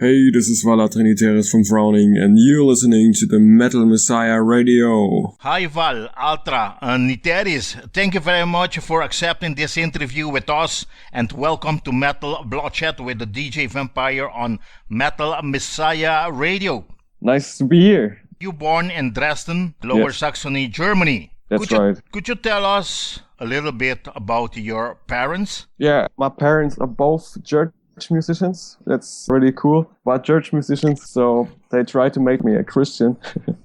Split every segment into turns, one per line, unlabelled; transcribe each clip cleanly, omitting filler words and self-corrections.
Hey, this is Val Atra Niteris from Frowning, and you're listening to the Metal Messiah Radio.
Hi, Val Atra Niteris. Thank you very much for accepting this interview with us, and welcome to Metal Bloodshed with the DJ Vampire on Metal Messiah Radio.
Nice to be here.
You born in Dresden, Lower Saxony, Germany.
That's right.
Could you tell us a little bit about your parents?
Yeah, my parents are both church musicians. That's really cool. But church musicians, so they try to make me a Christian.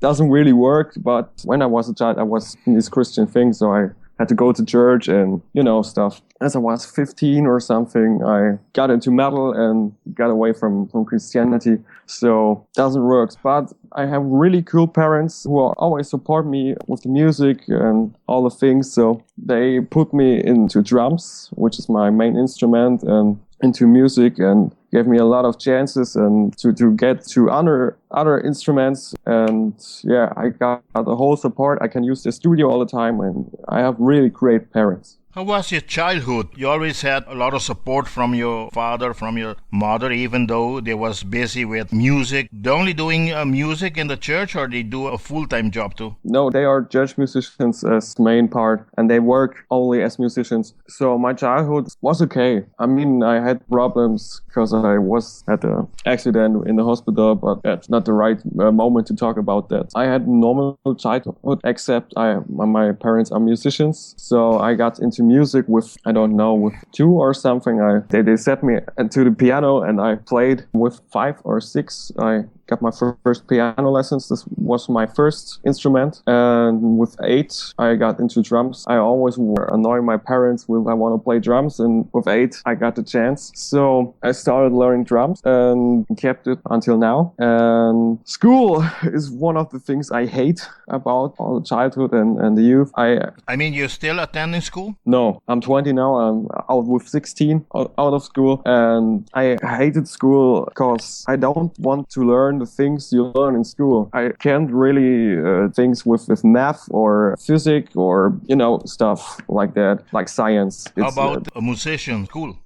Doesn't really work, but when I was a child, I was in this Christian thing, so I had to go to church and, stuff. As I was 15 or something, I got into metal and got away from Christianity. So doesn't work. But I have really cool parents who always support me with the music and all the things. So they put me into drums, which is my main instrument, and into music, and gave me a lot of chances and to get to other instruments. And yeah, I got the whole support. I can use the studio all the time, and I have really great parents.
How was your childhood? You always had a lot of support from your father, from your mother, even though they was busy with music. They're only doing music in the church, or they do a full-time job too?
No, they are church musicians as main part, and they work only as musicians. So my childhood was okay. I mean, I had problems because I was at an accident in the hospital, but that's not the right moment to talk about that. I had normal childhood, except my parents are musicians, so I got into music with 2 or something. They set me into the piano, and I played with 5 or 6. I got my first piano lessons. This was my first instrument. And with 8, I got into drums. I always annoy my parents with I want to play drums, and with 8, I got the chance. So I started learning drums and kept it until now. And school is one of the things I hate about all the childhood and the youth.
I mean, you're still attending school?
No, I'm 20 now. I'm out with 16 out of school, and I hated school because I don't want to learn the things you learn in school. I can't really things with math or physics or stuff like that, like science.
How about a musician school?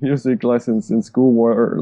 Music lessons in school were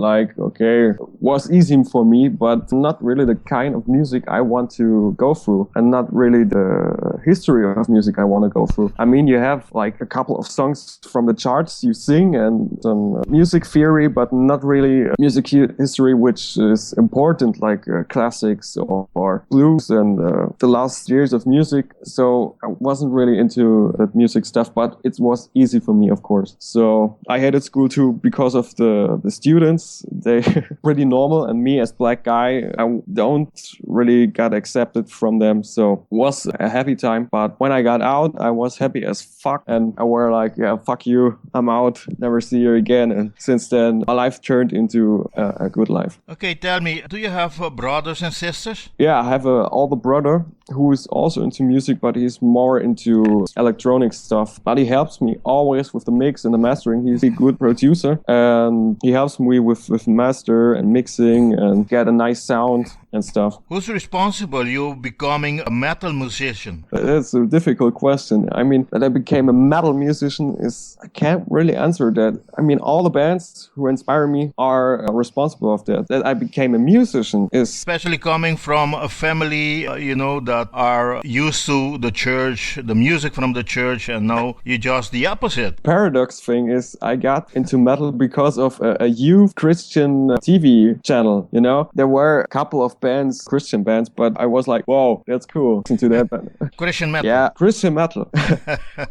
was easy for me, but not really the kind of music I want to go through, and not really the history of music I want to go through. I mean, you have like a couple of songs from the charts you sing and some music theory, but not really music history, which is important, like classics or blues and the last years of music. So I wasn't really into that music stuff, but it was easy for me, of course. So I hated school too because of the students. They pretty normal, and me as black guy, I don't really got accepted from them. So it was a happy time. But when I got out, I was happy as fuck, and I were like, yeah, fuck you, I'm out, never see you again. And since then, my life turned into a good life.
Okay, tell me, do you have brothers and sisters?
Yeah, I have an older brother who is also into music, but he's more into electronic stuff. But he helps me always with the mix and the mastering. He's a good producer, and he helps me with master and mixing and get a nice sound and stuff.
Who's responsible you becoming a metal musician?
That's a difficult question. I mean, that I became a metal musician I can't really answer that. I mean, all the bands who inspire me are responsible of that. That I became a musician is...
Especially coming from a family, that are used to the church, the music from the church, and now you're just the opposite.
Paradox thing is I got into metal because of a youth Christian TV channel, There were a couple of bands, Christian bands, but I was like, whoa, that's cool. Listen to that.
Christian metal.
Yeah, Christian metal.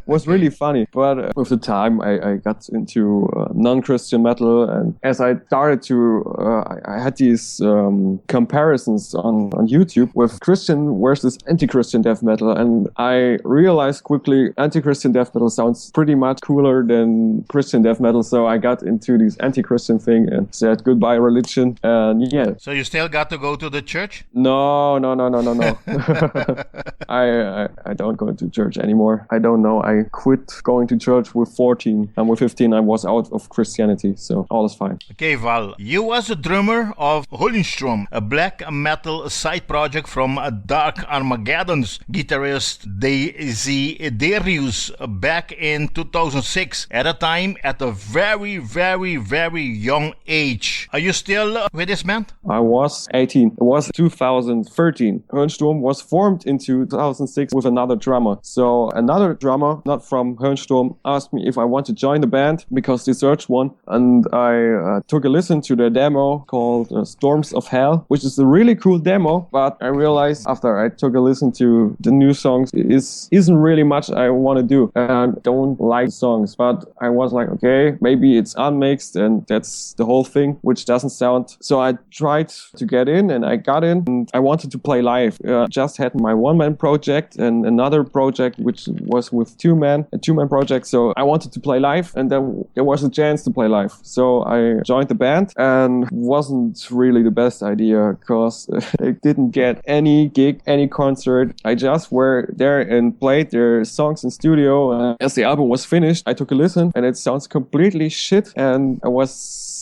Was really funny. But with the time, I got into non-Christian metal, and as I started I had these comparisons on YouTube with Christian versus anti-Christian death metal, and I realized quickly anti-Christian death metal sounds pretty much cooler than Christian death metal, so I got into this anti-Christian thing and said goodbye religion, and yeah.
So you still got to go to the to church?
No. I don't go to church anymore. I don't know. I quit going to church with 14, and with 15 I was out of Christianity, so all is fine.
Okay, Val, you was a drummer of Holinstrom, a black metal side project from Dark Armageddon's guitarist Darius back in 2006, at a time at a very, very, very young age. Are you still with this band?
I was 18. It was 2013. Holinstrom was formed in 2006 with another drummer. So another drummer, not from Holinstrom, asked me if I want to join the band because they searched one, and I took a listen to their demo called Storms of Hell, which is a really cool demo, but I realized after I took a listen to the new songs, it isn't really much I want to do, and I don't like the songs, but I was like, okay, maybe it's unmixed and that's the whole thing, which doesn't sound. So I tried to get in, and I got in, and I wanted to play live. Just had my one-man project and another project which was with a two-man project, so I wanted to play live, and then there was a chance to play live. So I joined the band, and wasn't really the best idea because they didn't get any gig, any concert. I just were there and played their songs in studio. As the album was finished, I took a listen, and it sounds completely shit, and I was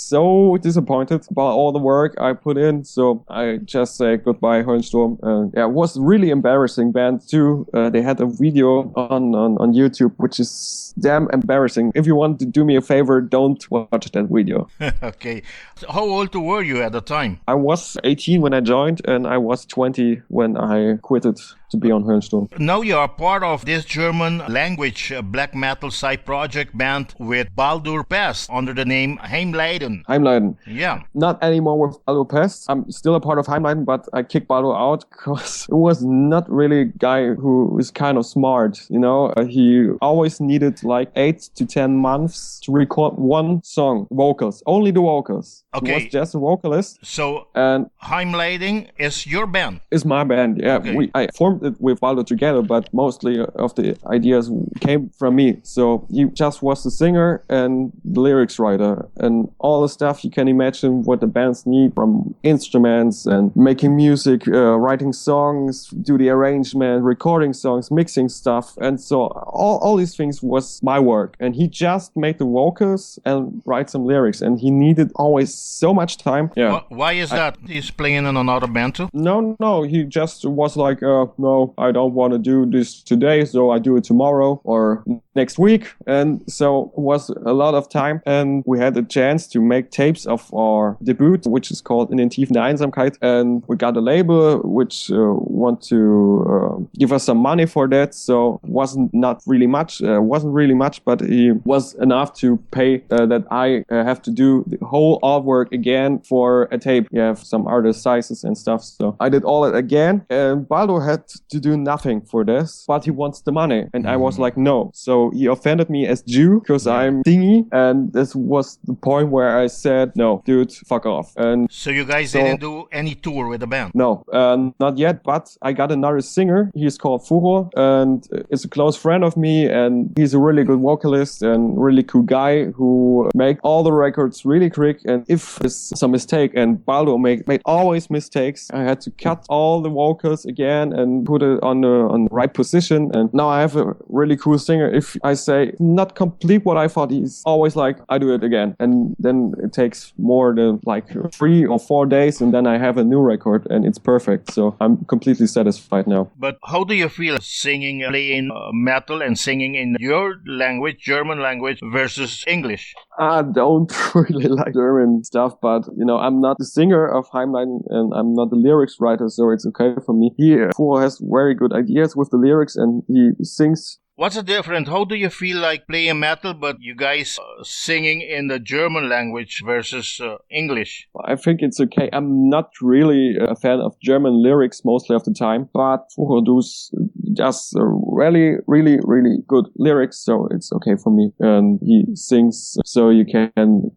so disappointed about all the work I put in, so I just say goodbye, Holinstrom. It was really embarrassing band too. They had a video on YouTube, which is damn embarrassing. If you want to do me a favor, don't watch that video.
Okay. So how old were you at the time?
I was 18 when I joined, and I was 20 when I quitted to be on Holinstrom.
Now you are part of this German language black metal side project band with Baldur Pest under the name Heimleiden.
Yeah. Not anymore with Baldur Pest. I'm still a part of Heimleiden, but I kicked Baldur out because it was not really a guy who is kind of smart, you know. He always needed like 8 to 10 months to record one song, vocals, only the vocals.
Okay.
He was just a vocalist.
So
and
Heimleiden is your band?
Is my band, yeah.
Okay.
I formed it with Baldur together, but mostly of the ideas came from me. So he just was the singer and the lyrics writer and all the stuff you can imagine what the bands need, from instruments and making music, writing songs, do the arrangement, recording songs, mixing stuff. And so all these things was my work. And he just made the vocals and write some lyrics. And he needed always so much time. Yeah.
Why is that? He's playing in another band too?
No. He just was like, no, I don't want to do this today, so I do it tomorrow or next week. And so it was a lot of time. And we had a chance to make tapes of our debut, which is called In den tiefen der Einsamkeit. And we got a label which want to give us some money for that. So wasn't really much, but it was enough to pay that I have to do the whole artwork again for a tape. You have some artist sizes and stuff. So I did all it again. And Baldur had to do nothing for this, but he wants the money. And I was like, no. So he offended me as Jew because I'm thingy. And this was the point where I said, no, dude, fuck off. And
so you guys didn't do any tour with the band?
No, not yet, but I got another singer. He's called Furo, and is a close friend of me, and he's a really good vocalist and really cool guy who make all the records really quick. And if there's some mistake, and Baldur made always mistakes, I had to cut all the vocals again and put it on the right position. And now I have a really cool singer. If I say not complete what I thought, he's always like, I do it again. And then it takes more than like 3 or 4 days, and then I have a new record, and it's perfect. So I'm completely satisfied now.
But how do you feel singing, playing metal and singing in your language, German language, versus English?
I don't really like German stuff, but you know, I'm not the singer of Heimleiden and I'm not the lyrics writer, so it's okay for me. He has very good ideas with the lyrics, and he sings.
What's the difference? How do you feel like playing metal, but you guys singing in the German language versus English?
I think it's okay. I'm not really a fan of German lyrics mostly of the time, but Furo does just really, really, really good lyrics, so it's okay for me. And he sings, so you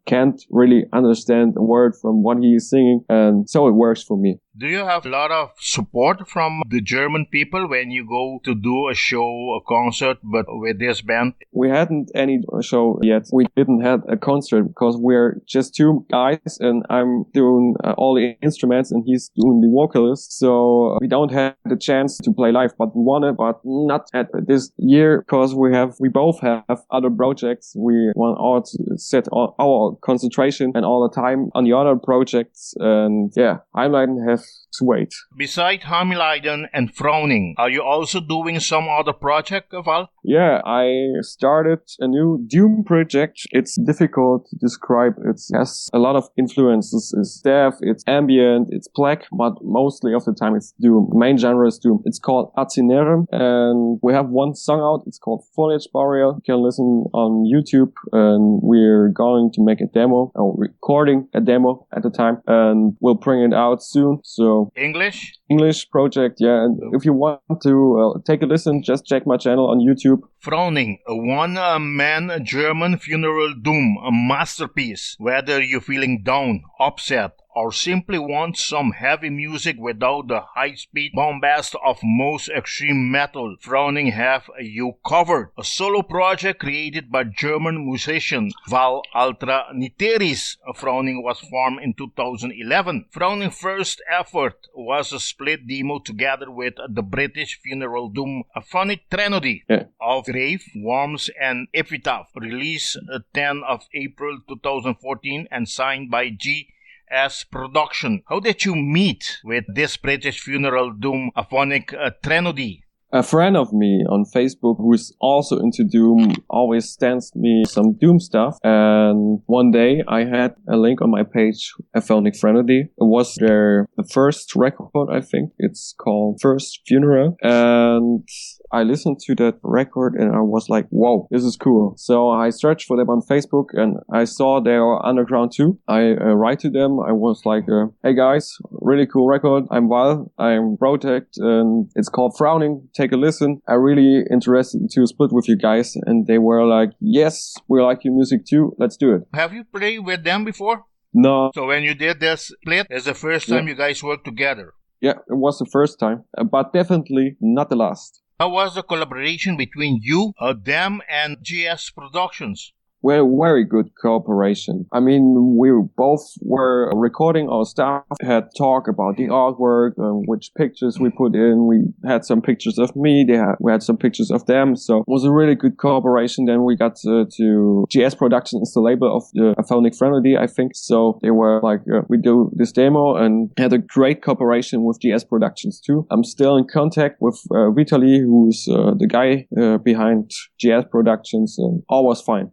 can't really understand a word from what he is singing, and so it works for me.
Do you have a lot of support from the German people when you go to do a show, a concert, but with this band?
We hadn't any show yet. We didn't have a concert because we're just two guys and I'm doing all the instruments and he's doing the vocalist. So we don't have the chance to play live, but we wanted, but not at this year because we both have other projects. We want all to set our concentration and all the time on the other projects. And yeah, I might have to wait.
Besides Hammerleiden and Frowning, are you also doing some other project, Val?
Yeah, I started a new Doom project. It's difficult to describe. It has a lot of influences. It's death, it's ambient, it's black, but mostly of the time it's Doom. Main genre is Doom. It's called Acinerum, and we have one song out. It's called Foliage Burial. You can listen on YouTube, and we're going to make a demo, or recording a demo at the time, and we'll bring it out soon. So English project, yeah. And if you want to take a listen, just check my channel on YouTube.
Frowning, a one-man German funeral doom, a masterpiece. Whether you're feeling down, upset, or simply want some heavy music without the high-speed bombast of most extreme metal, Frowning have you covered. A solo project created by German musician Val Atra Niteris. Frowning was formed in 2011. Frowning's first effort was a split demo together with the British funeral doom Aphonic Threnody of Grave, Worms and Epitapths, released 10 of April 2014 and signed by GS Production. How did you meet with this British funeral doom Aphonic Threnody?
A friend of me on Facebook who's also into Doom always sends me some Doom stuff. And one day I had a link on my page, Aphonic Threnody. It was their first record, I think. It's called First Funeral. And I listened to that record and I was like, whoa, this is cool. So I searched for them on Facebook and I saw they are underground too. I write to them. I was like, hey guys, really cool record. I'm Val. I'm Protect and it's called Frowning. Take a listen. I'm really interested to split with you guys. And they were like, yes, we like your music too. Let's do it.
Have you played with them before?
No.
So when you did this split, it's the first time you guys worked together?
Yeah, it was the first time, but definitely not the last.
How was the collaboration between you, them, and GS Productions?
Well, very good cooperation. I mean, we both were recording our stuff, had talk about the artwork, which pictures we put in. We had some pictures of me, we had some pictures of them. So it was a really good cooperation. Then we got to GS Productions, the label of the Aphonic Threnody, I think. So they were like, we do this demo and had a great cooperation with GS Productions too. I'm still in contact with Vitaly, who's the guy behind GS Productions, and all was fine.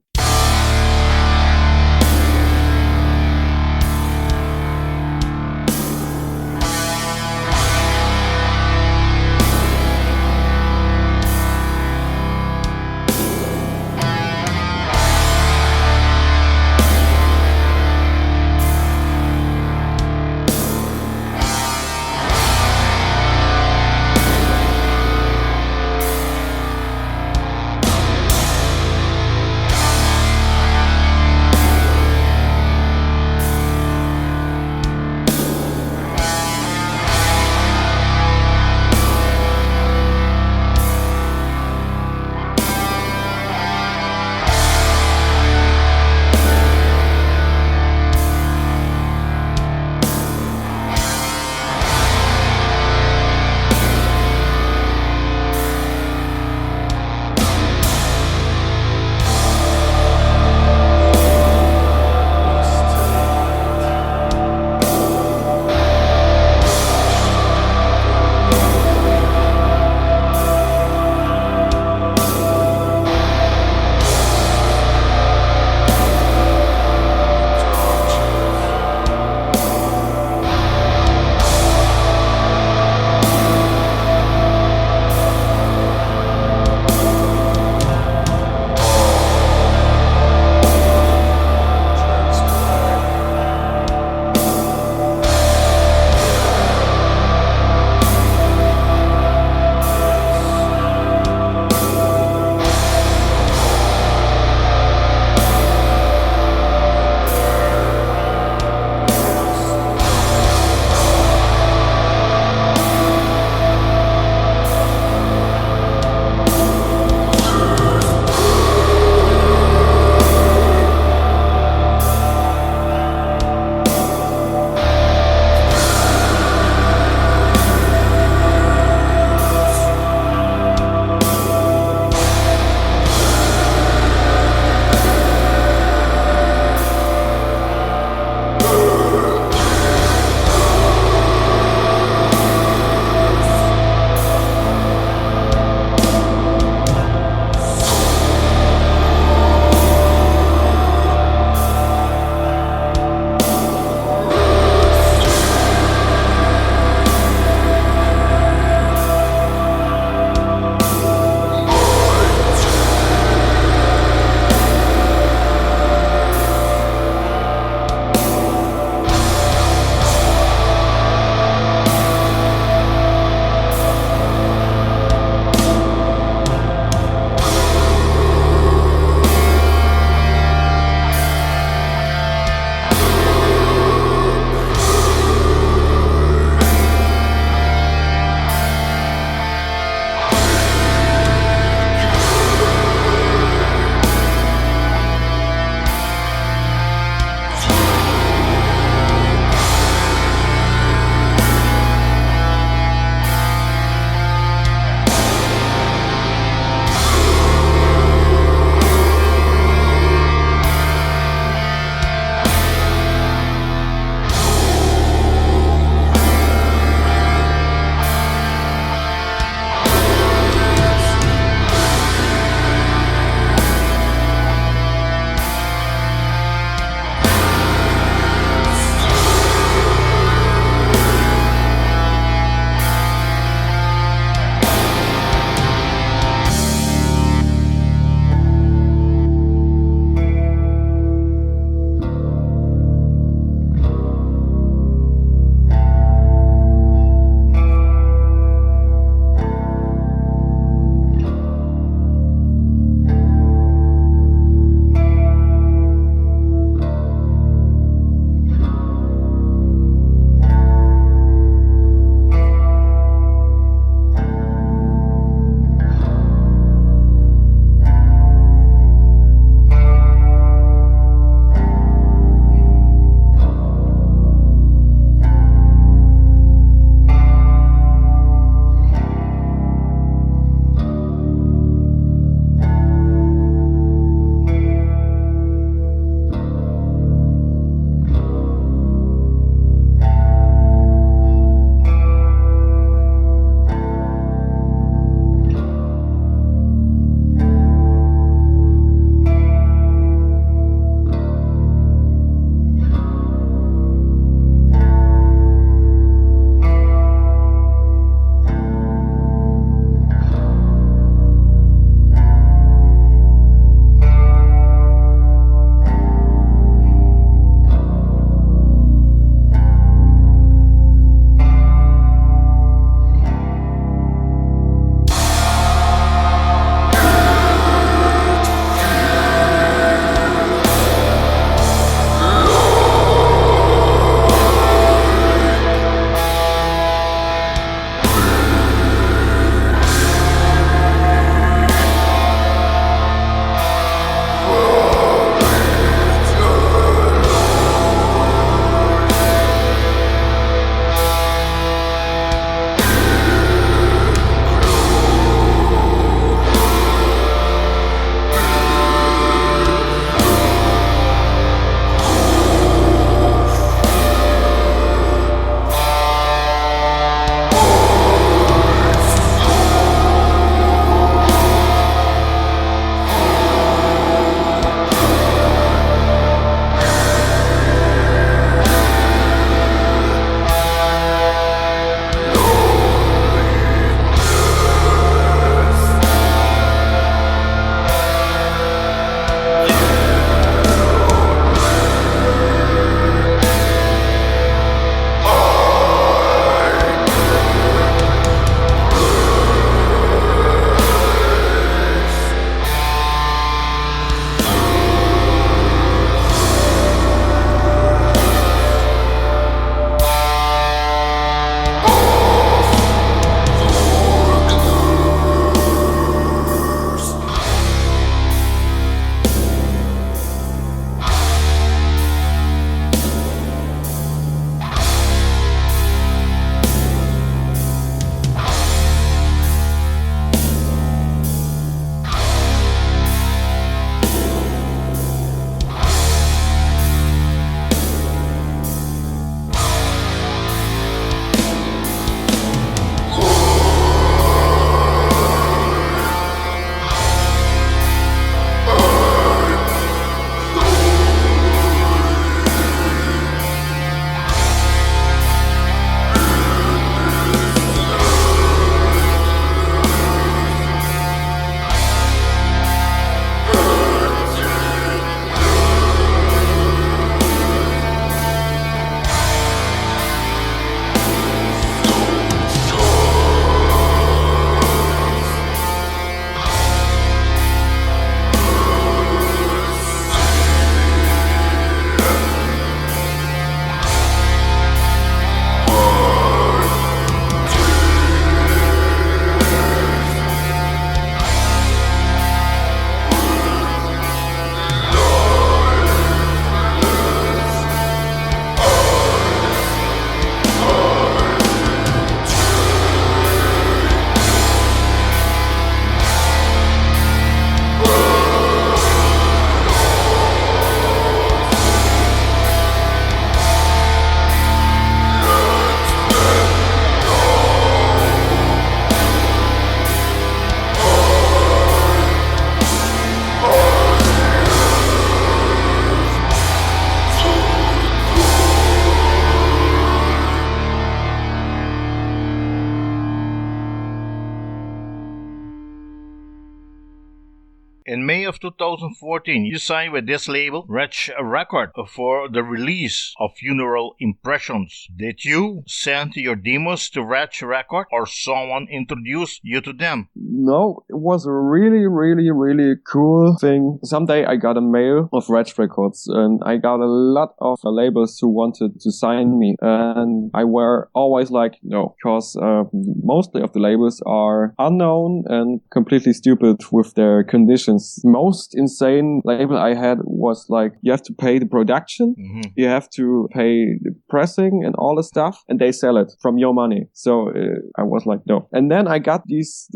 In May of 2014, you signed with this label, Wretched Records, for the release of Funeral Impressions. Did you send your demos to Wretched Records or someone introduced you to them?
No, it was a really cool thing. Someday I got a mail of Wretched Records and I got a lot of labels who wanted to sign me. And I were always like, no, because mostly of the labels are unknown and completely stupid with their conditions. Most insane label I had was like, you have to pay the production, you have to pay the pressing and all the stuff, and they sell it from your money. So I was like, no. And then I got this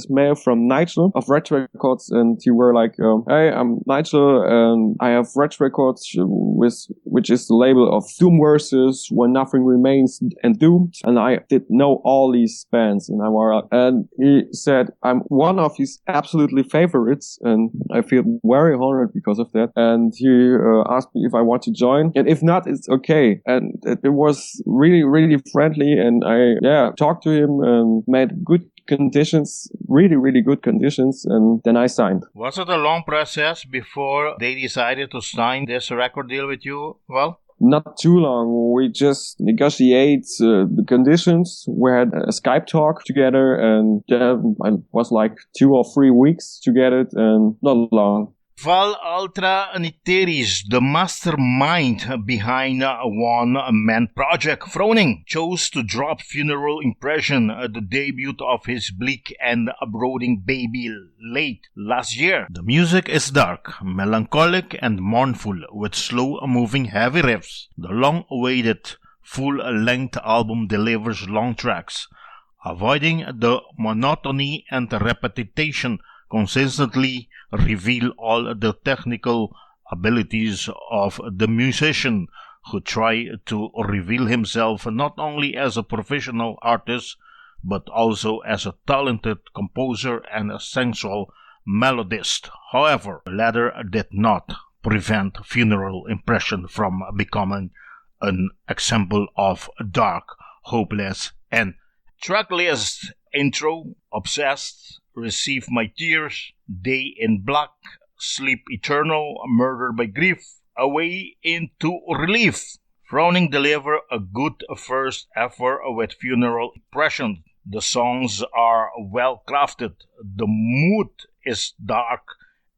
mail from Nigel of Wretched Records, and he were like, hey, I'm Nigel, and I have Wretched Records, which is the label of Doom Versus, When Nothing Remains, and Doomed. And I did know all these bands, and he said, I'm one of his absolutely favorites, and I feel very honored because of that. And he asked me if I want to join, and if not, it's okay. And it was really friendly, and I talked to him and made good conditions, really good conditions, and then I signed.
Was it a long process before they decided to sign this record deal with you? Well,
not too long. We just negotiate the conditions. We had a Skype talk together, and it was like 2 or 3 weeks to get it, and not long.
Val Atra Niteris, the mastermind behind a one-man project, Frowning, chose to drop Funeral Impression, the debut of his bleak and brooding baby, late last year. The music is dark, melancholic and mournful, with slow-moving heavy riffs. The long-awaited full-length album delivers long tracks, avoiding the monotony and repetition, consistently reveal all the technical abilities of the musician, who try to reveal himself not only as a professional artist but also as a talented composer and a sensual melodist. However, the latter did not prevent Funeral Impression from becoming an example of dark, hopeless, and tracklist. Intro: Obsessed, Receive My Tears, Day in Black, Sleep Eternal, Murder by Grief, Away into Relief. Frowning deliver a good first effort with Funeral Impression. The songs are well crafted, the mood is dark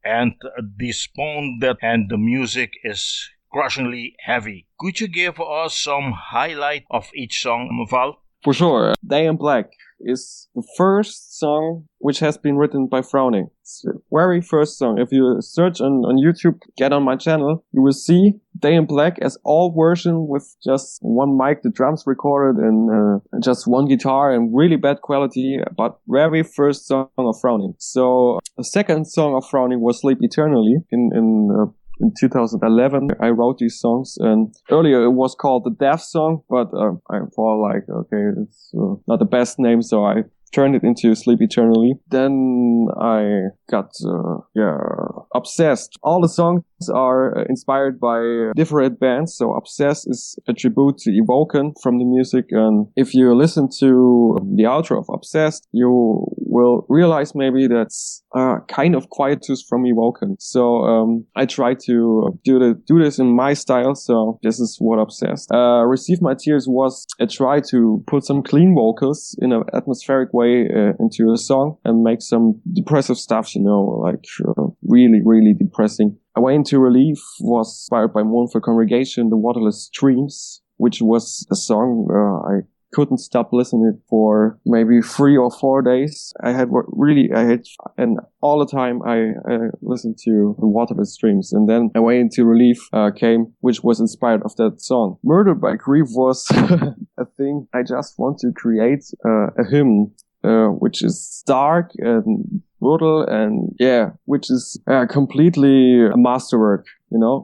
and despondent, and the music is crushingly heavy. Could you give us some highlight of each song, Val?
For sure. Day in Black is the first song which has been written by Frowning. It's the very first song. If you search on YouTube, get on my channel, you will see Day in Black as all version with just one mic, the drums recorded, and just one guitar and really bad quality, but very first song of Frowning. So the second song of Frowning was Sleep Eternally in 2011, I wrote these songs, and earlier it was called the Death Song, but I thought like, okay, it's not the best name, so I turned it into Sleep Eternally. Then I got, Obsessed. All the songs are inspired by different bands, so Obsessed is a tribute to Evoken from the music, and if you listen to the outro of Obsessed, you will realize maybe that's kind of quietus from Evoken. So I try to do this in my style, so this is what Obsessed. Receive My Tears was a try to put some clean vocals in an atmospheric way into a song and make some depressive stuff, like really depressing. Away into Relief was inspired by Mournful Congregation, The Waterless Streams, which was a song I couldn't stop listening for maybe 3 or 4 days. And all the time I listened to The Waterless Streams. And then Away into Relief came, which was inspired of that song. Murder by Grief was a thing. I just want to create a hymn, which is dark and brutal, and which is completely a masterwork.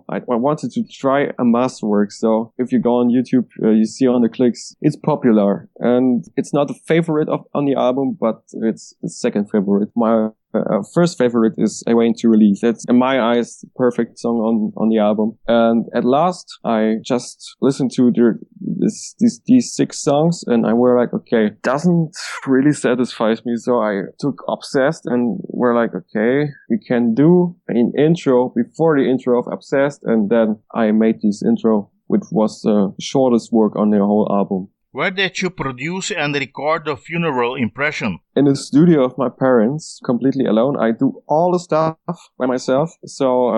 I wanted to try a masterwork. So if you go on YouTube, you see on the clicks, it's popular, and it's not a favorite on the album, but it's the second favorite. My first favorite is Away Into Relief. That's, in my eyes, the perfect song on the album. And at last, I just listened to these 6 songs, and I were like, okay, doesn't really satisfy me. So I took Obsessed, and we're like, okay, we can do an intro before the intro of Obsessed, and then I made this intro, which was the shortest work on the whole album.
Where did you produce and record the Funeral Impression?
In the studio of my parents, completely alone. I do all the stuff by myself. So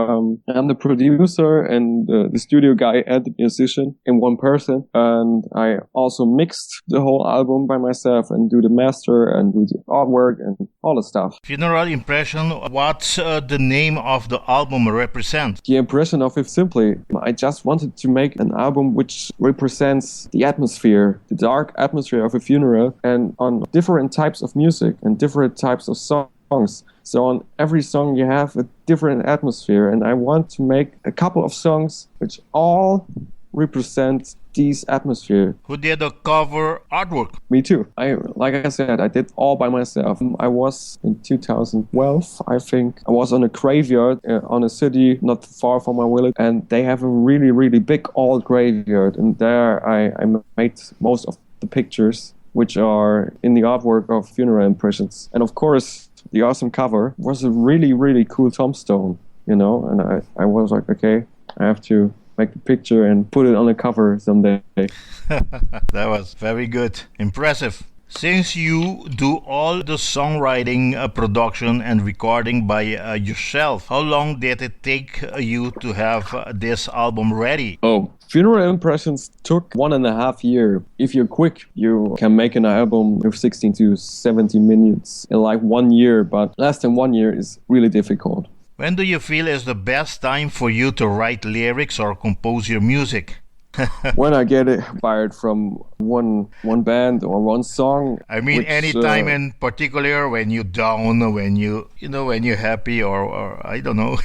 I'm the producer and the studio guy and the musician in one person. And I also mixed the whole album by myself and do the master and do the artwork and all the stuff.
Funeral Impression, what's the name of the album represent?
The impression of it simply, I just wanted to make an album which represents the atmosphere, the dark atmosphere of a funeral, and on different types of music and different types of songs. So on every song you have a different atmosphere, and I want to make a couple of songs which all represent these atmosphere.
Who did the cover artwork?
Me too. Like I said, I did all by myself. I was in 2012, I think. I was on a graveyard on a city not far from my village, and they have a really, really big old graveyard. And there I made most of the pictures, which are in the artwork of Funeral Impressions. And of course, the awesome cover was a really, really cool tombstone, you know, and I was like, okay, I have to make the picture and put it on the cover someday.
That was very good. Impressive. Since you do all the songwriting, production and recording by yourself, how long did it take you to have this album ready?
Oh, Funeral Impressions took 1.5 years. If you're quick, you can make an album with 16 to 17 minutes in like 1 year, but less than 1 year is really difficult.
When do you feel is the best time for you to write lyrics or compose your music?
When I get inspired from one band or one song.
I mean, any time in particular, when you're down, when when you're happy, or I don't know.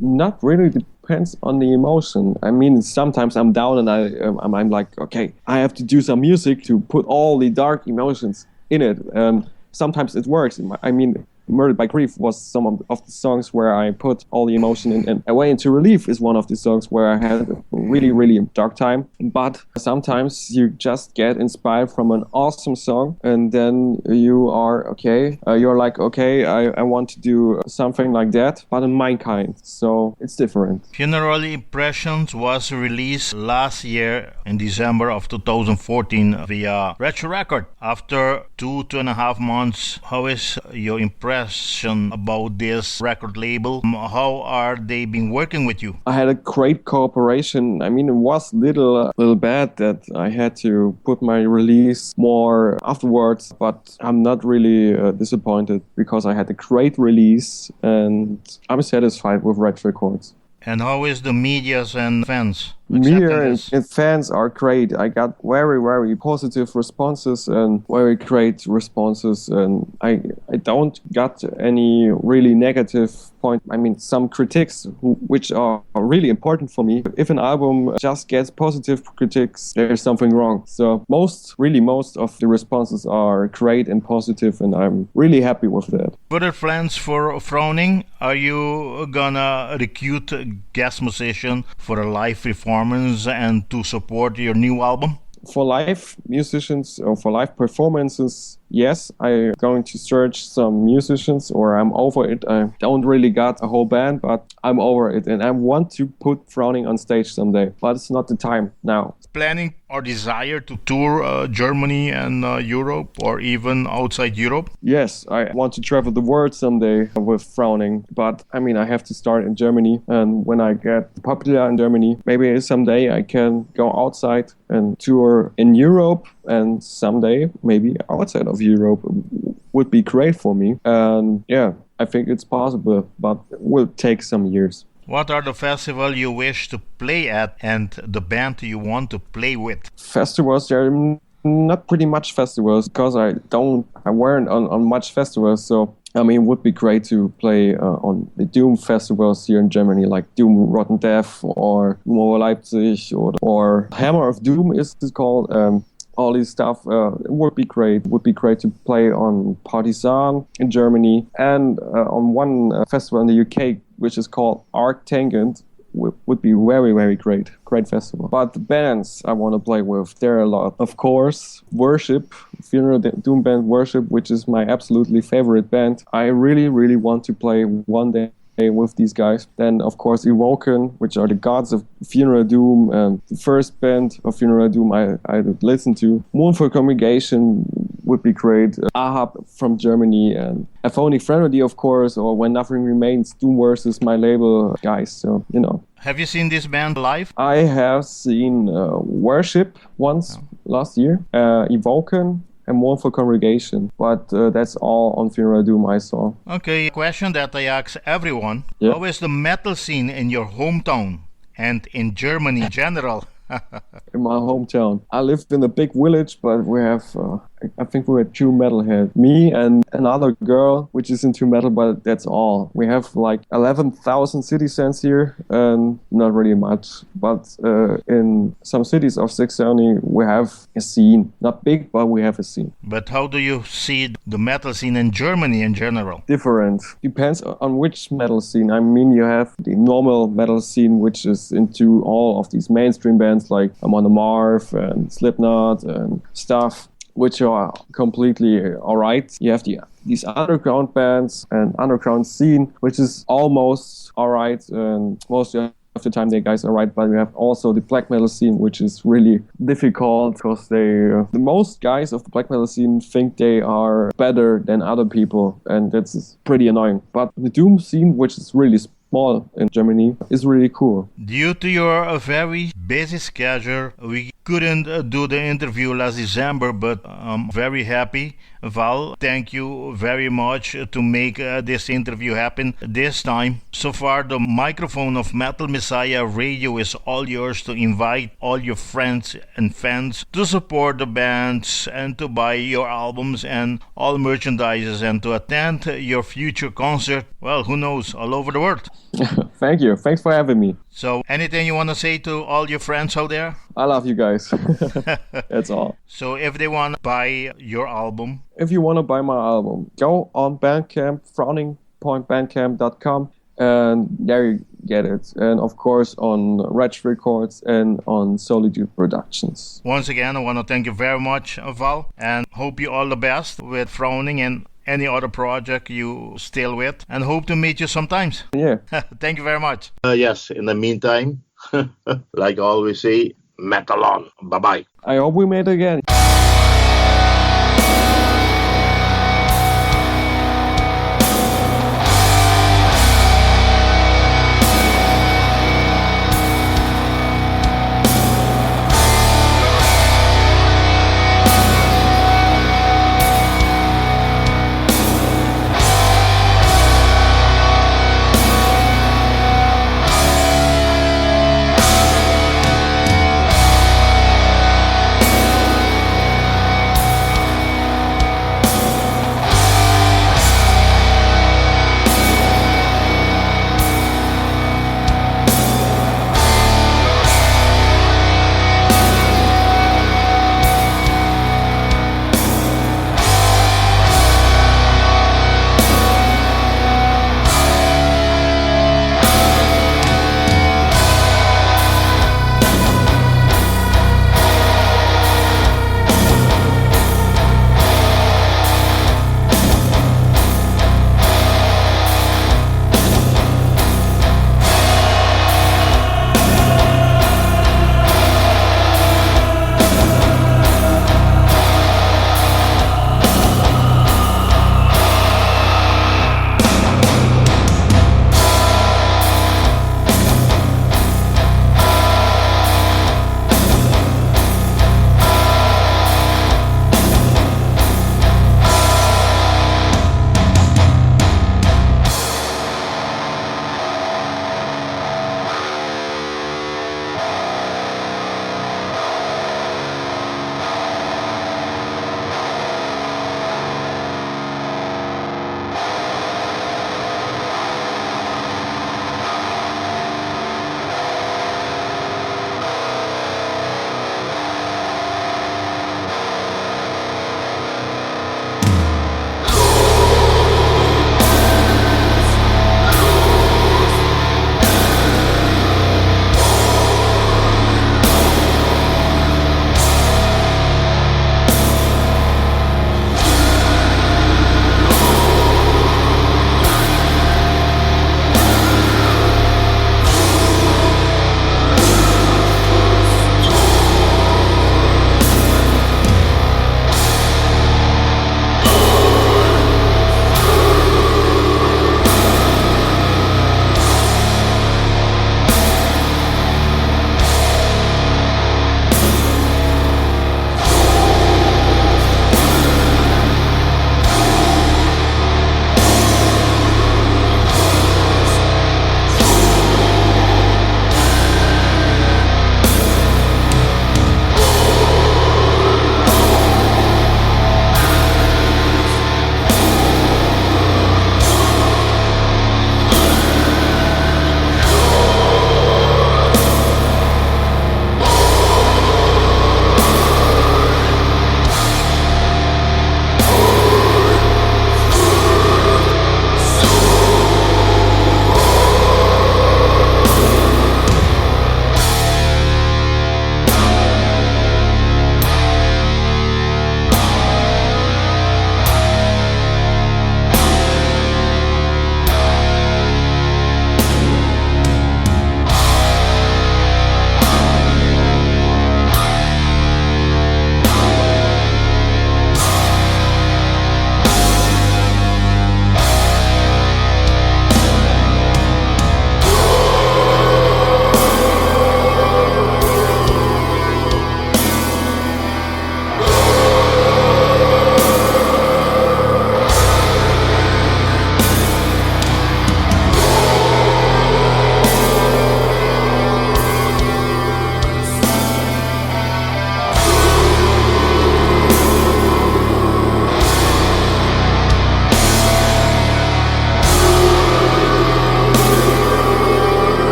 Not really. Depends on the emotion. I mean, sometimes I'm down and I'm like, okay, I have to do some music to put all the dark emotions in it. And sometimes it works. I mean, Murdered by Grief was some of the songs where I put all the emotion in, and Away Into Relief is one of the songs where I had a really, really dark time. But sometimes you just get inspired from an awesome song, and then you are okay. You're like, okay, I want to do something like that, but in my kind. So it's different.
Funeral Impressions was released last year in December of 2014 via Wretched Records. After 2.5 months, how is your impression about this record label? How are they been working with you?
I had a great cooperation. I mean, it was little bad that I had to put my release more afterwards, but I'm not really disappointed because I had a great release and I'm satisfied with Wretched Records.
And how is the medias and fans?
Media and fans are great. I got very, very positive responses and very great responses, and I don't got any really negative point. I mean, some critics which are really important for me. If an album just gets positive critics, there's something wrong. So most of the responses are great and positive, and I'm really happy with that.
Further plans for Frowning? Are you gonna recruit a guest musician for a live performance and to support your new album?
For live musicians or for live performances, yes, I'm going to search some musicians, or I'm over it. I don't really got a whole band, but I'm over it, and I want to put Frowning on stage someday, but it's not the time now.
Planning or desire to tour Germany and Europe, or even outside Europe?
Yes, I want to travel the world someday with Frowning, but I mean, I have to start in Germany, and when I get popular in Germany, maybe someday I can go outside and tour in Europe, and someday maybe outside of Europe would be great for me. And yeah, I think it's possible, but it will take some years.
What are the festivals you wish to play at and the band you want to play with?
Festivals, there are not pretty much festivals because I weren't on much festivals. So I mean, it would be great to play on the Doom festivals here in Germany, like Doom Rotten Death or Leipzig or Hammer of Doom is called. all this stuff. It would be great. It would be great to play on Partisan in Germany and on one festival in the UK, which is called Arctangent. Would be very, very great festival. But the bands I want to play with, there are a lot. Of course, Worship, Funeral Doom Band Worship, which is my absolutely favorite band. I really, really want to play one day with these guys. Then, of course, Evoken, which are the gods of Funeral Doom, and the first band of Funeral Doom I listened to. Mournful Congregation would be great. Ahab from Germany, and Aphonic Threnody, of course, or When Nothing Remains, Doom versus my label guys. So, you know.
Have you seen this band live?
I have seen Worship once last year, Evoken, and Mournful Congregation, but that's all on Funeral Doom I saw.
Okay, a question that I ask everyone.
Yeah.
How is the metal scene in your hometown and in Germany in general?
In my hometown. I lived in a big village, but we have, I think we had 2 metalheads. Me and another girl, which is into metal, but that's all. We have like 11,000 citizens here, and not really much. But in some cities of Saxony, we have a scene. Not big, but we have a scene.
But how do you see the metal scene in Germany in general?
Different. Depends on which metal scene. I mean, you have the normal metal scene, which is into all of these mainstream bands like Amon Amarth and Slipknot and stuff, which are completely alright. You have these underground bands and underground scene, which is almost alright, and most of the time the guys are right. But we have also the black metal scene, which is really difficult because the most guys of the black metal scene think they are better than other people, and that's pretty annoying. But the doom scene, which is really small in Germany, is really cool.
Due to your very busy schedule, we couldn't do the interview last December, but I'm very happy. Val, thank you very much to make this interview happen this time. So far, the microphone of Metal Messiah Radio is all yours to invite all your friends and fans to support the bands and to buy your albums and all merchandises and to attend your future concert, well, who knows, all over the world.
Thank you. Thanks for having me.
So, anything you want to say to all your friends out there?
I love you guys. That's all.
So, if they want to buy your album,
if you want to buy my album, go on Bandcamp, frowningpointbandcamp.com, and there you get it. And of course on Wretched Records and on Solitude Productions.
Once again, I want to thank you very much, Val, and hope you all the best with Frowning and any other project you still with, and hope to meet you sometimes.
Yeah.
Thank you very much.
Yes, in the meantime, like I always say, metal on. Bye-bye.
I hope we meet again.